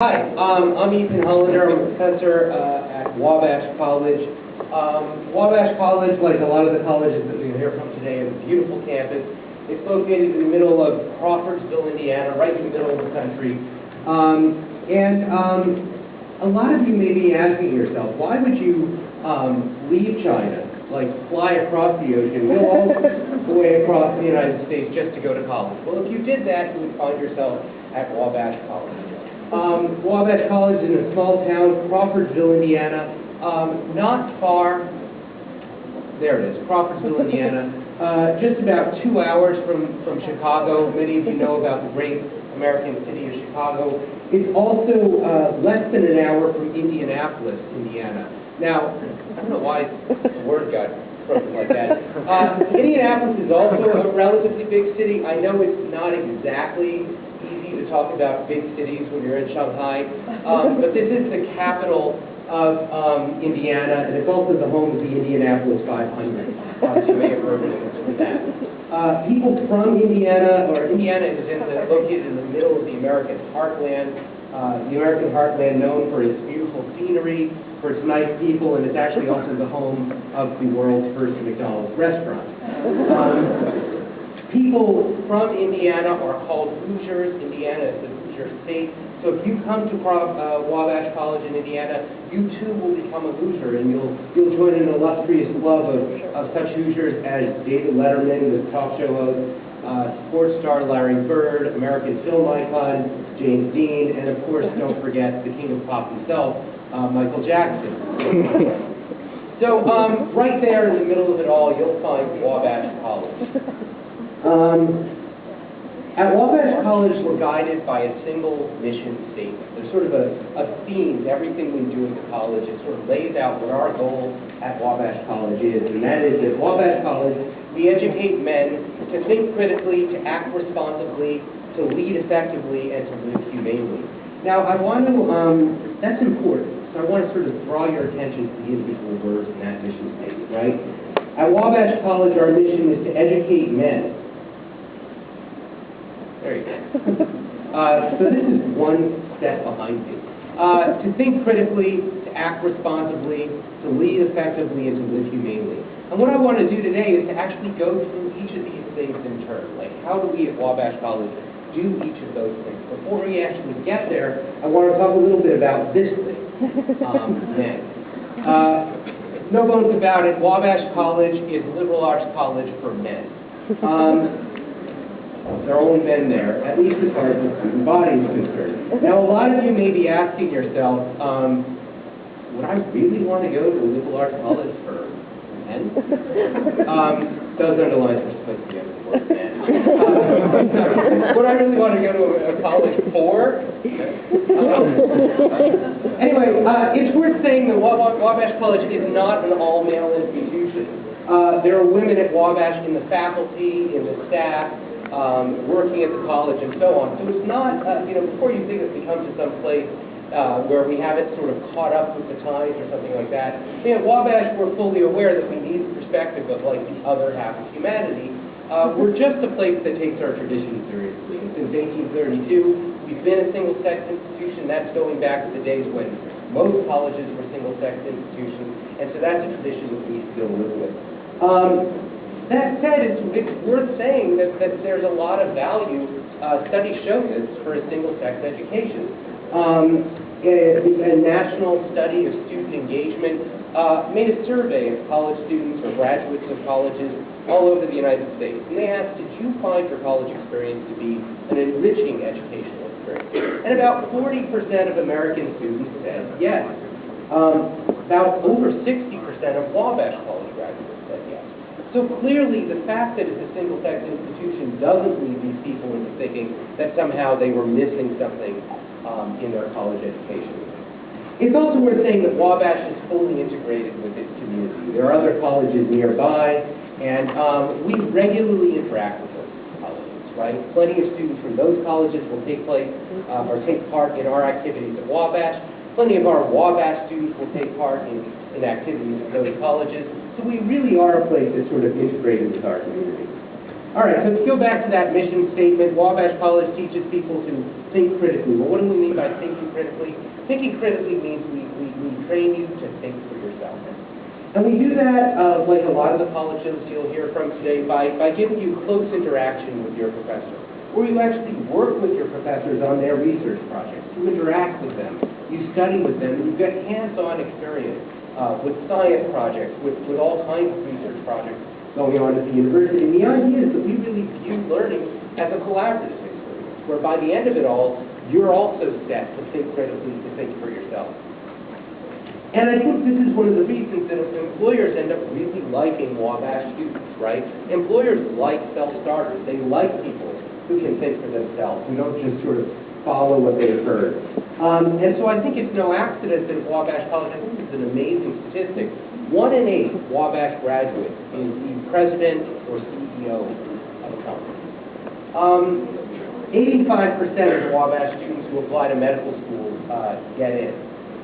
Hi, I'm Ethan Hollander. I'm a professor at Wabash College. Wabash College, like a lot of the colleges that we'll hear from today, is a beautiful campus. It's located in the middle of Crawfordsville, Indiana, right in the middle of the country. A lot of you may be asking yourself, why would you leave China, like fly across the ocean, go all the way across the United States just to go to college? Well, if you did that, you would find yourself at Wabash College. Wabash College is in a small town, Crawfordsville, Indiana, not far, there it is, Crawfordsville, Indiana, just about 2 hours from Chicago. Many of you know about the great American city of Chicago. It's also less than an hour from Indianapolis, Indiana. Now, I don't know why the word got broken like that. Indianapolis is also a relatively big city. I know it's not exactly easy to talk about big cities when you're in Shanghai, but this is the capital of Indiana, and it's also the home of the Indianapolis 500. So you may have heard of that. People from Indiana, or Indiana is located in the middle of the American heartland. The American heartland known for its beautiful scenery, for its nice people, and it's actually also the home of the world's first McDonald's restaurant. People from Indiana are called Hoosiers. Indiana is the Hoosier state. So if you come to Wabash College in Indiana, you too will become a Hoosier, and you'll join an illustrious club of such Hoosiers as David Letterman, the talk show host, sports star Larry Bird, American film icon James Dean, and of course, don't forget the king of pop himself, Michael Jackson. So right there in the middle of it all, you'll find Wabash College. At Wabash College, we're guided by a single mission statement. There's sort of a theme to everything we do at the college. It sort of lays out what our goal at Wabash College is, and that is at Wabash College, we educate men to think critically, to act responsibly, to lead effectively, and to live humanely. Now, I want to, that's important, so I want to sort of draw your attention to the individual words in that mission statement, right? At Wabash College, our mission is to educate men. There you go. So this is one step behind you. To think critically, to act responsibly, to lead effectively, and to live humanely. And what I want to do today is to actually go through each of these things in turn. Like, how do we at Wabash College do each of those things? Before we actually get there, I want to talk a little bit about this thing, men. No bones about it, Wabash College is a liberal arts college for men. There are only men there, at least as far as the student body is concerned. Now, a lot of you may be asking yourself, would I really want to go to a liberal arts college for men? Those underlines are supposed to be under the word men. Would I really want to go to a college for? Anyway, it's worth saying that Wabash College is not an all-male institution. There are women at Wabash in the faculty, in the staff, working at the college, and so on. So it's not, before you think it becomes some place where we have it sort of caught up with the times or something like that, at Wabash, we're fully aware that we need the perspective of like the other half of humanity. We're just a place that takes our tradition seriously. And since 1832, we've been a single-sex institution. That's going back to the days when most colleges were single-sex institutions, and so that's a tradition that we still live with. That said, it's worth saying that there's a lot of value, studies show this, for a single-sex education. A national study of student engagement made a survey of college students or graduates of colleges all over the United States. And they asked, did you find your college experience to be an enriching educational experience? And about 40% of American students said yes. About over 60% of Wabash College graduates said yes. So clearly, the fact that it's a single-sex institution doesn't lead these people into thinking that somehow they were missing something in their college education. It's also worth saying that Wabash is fully integrated with its community. There are other colleges nearby, and we regularly interact with those colleges, right? Plenty of students from those colleges will take part in our activities at Wabash. Plenty of our Wabash students will take part in activities at those colleges. So we really are a place that's sort of integrated with our community. All right, so to go back to that mission statement, Wabash College teaches people to think critically. Well, what do we mean by thinking critically? Thinking critically means we train you to think for yourself. And we do that, like a lot of the colleges you'll hear from today, by giving you close interaction with your professor. Or you actually work with your professors on their research projects. You interact with them, you study with them, and you get hands-on experience with science projects, with all kinds of research projects going on at the university. And the idea is that we really view learning as a collaborative experience, where by the end of it all, you're also set to think critically, to think for yourself. And I think this is one of the reasons that employers end up really liking Wabash students, right? Employers like self-starters. They like people who can think for themselves, who don't just sort of follow what they've heard. And so I think it's no accident that at Wabash College, I think it's an amazing statistic, 1 in 8 Wabash graduates is the president or CEO of a company. 85% of the Wabash students who apply to medical school get in.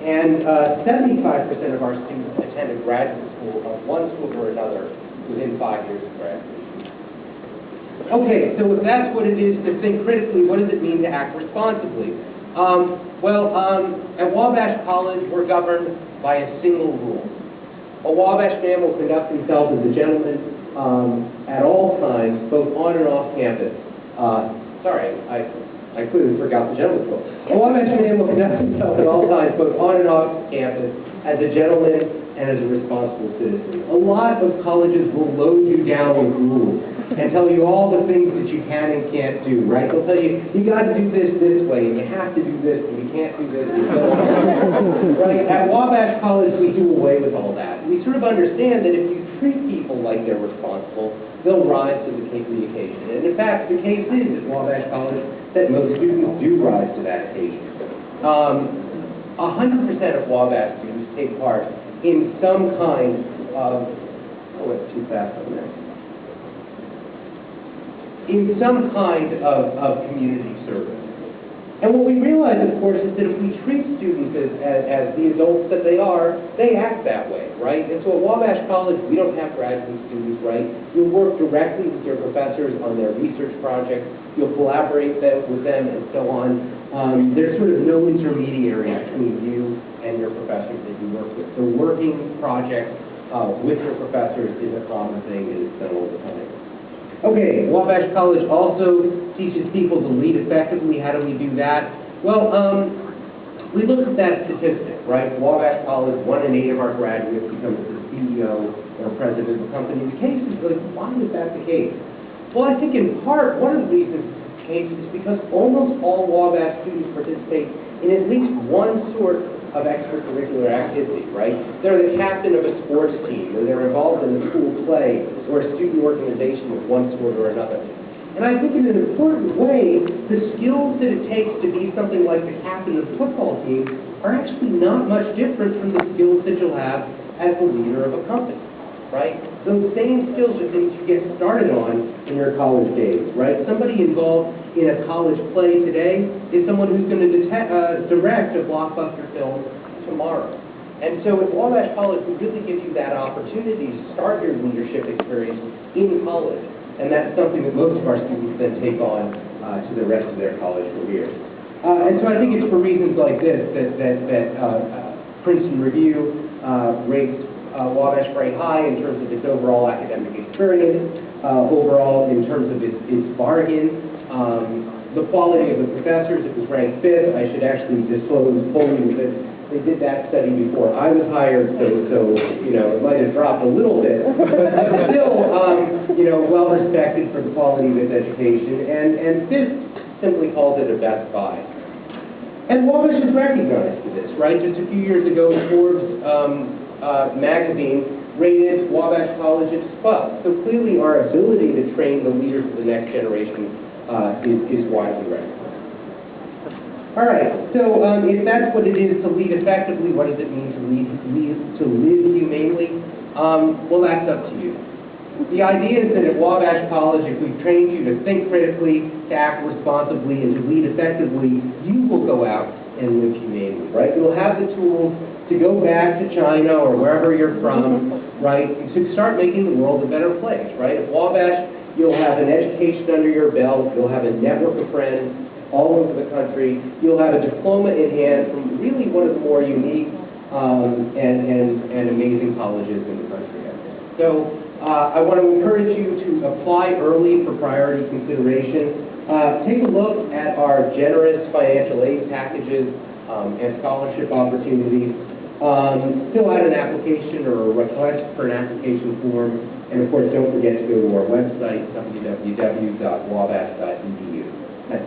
And 75% of our students attended graduate school of one school or another within 5 years of graduation. Okay, so if that's what it is to think critically, what does it mean to act responsibly? At Wabash College, we're governed by a single rule. A Wabash man will conduct himself as a gentleman at all times, both on and off campus. I clearly forgot the gentleman's quote. A Wabash man will conduct himself at all times, both on and off campus, as a gentleman and as a responsible citizen. A lot of colleges will load you down with rules and tell you all the things that you can and can't do, right? They'll tell you, you got to do this way, and you have to do this, and you can't do this, and so on. Right? At Wabash College, we do away with all that. We sort of understand that if you treat people like they're responsible, they'll rise to the occasion. And in fact, the case is at Wabash College that most students do rise to that occasion. 100% of Wabash students take part in some kind of, too fast on that. In some kind of community service. And what we realize, of course, is that if we treat students as the adults that they are, they act that way, right? And so at Wabash College, we don't have graduate students, right? You'll work directly with your professors on their research projects. You'll collaborate with them and so on. There's sort of no intermediary between you and your professors that you work with. So working projects with your professors is a common thing that is done all the time. Okay, Wabash College also teaches people to lead effectively. How do we do that? Well, we look at that statistic, right? Wabash College, 1 in 8 of our graduates becomes the CEO or president of a company. The case is like, why is that the case? Well, I think in part, one of the reasons it's the case is because almost all Wabash students participate in at least one sort of extracurricular activity, right? They're the captain of a sports team, or they're involved in a school play, or a student organization of one sort or another. And I think in an important way, the skills that it takes to be something like the captain of a football team are actually not much different from the skills that you'll have as the leader of a company, right? Those same skills are things you get started on in your college days, right? Somebody involved in a college play today is someone who's going to direct a blockbuster film tomorrow. And so at Wabash College, we really give you that opportunity to start your leadership experience in college. And that's something that most of our students then take on to the rest of their college career. And so I think it's for reasons like this that Princeton Review rates Wabash very high in terms of its overall academic experience, overall in terms of its bargain, the quality of the professors. It was ranked 5th. I should actually disclose fully that they did that study before I was hired, so you know, it might have dropped a little bit, but still, you know, well respected for the quality of its education, and 5th simply called it a best buy. And Wabash is recognized for this, right? Just a few years ago, Forbes magazine rated Wabash College at 12. So clearly our ability to train the leaders of the next generation is widely recognized. All right, so if that's what it is to lead effectively, what does it mean to live humanely? Well, that's up to you. The idea is that at Wabash College, if we've trained you to think critically, to act responsibly, and to lead effectively, you will go out and live humanely, right? You'll have the tools to go back to China or wherever you're from, right, to start making the world a better place, right? If Wabash You'll have an education under your belt. You'll have a network of friends all over the country. You'll have a diploma in hand from really one of the more unique and amazing colleges in the country. So I want to encourage you to apply early for priority consideration. Take a look at our generous financial aid packages and scholarship opportunities. Fill out an application or a request for an application form. And of course, don't forget to go to our website, www.wabash.edu. Thanks.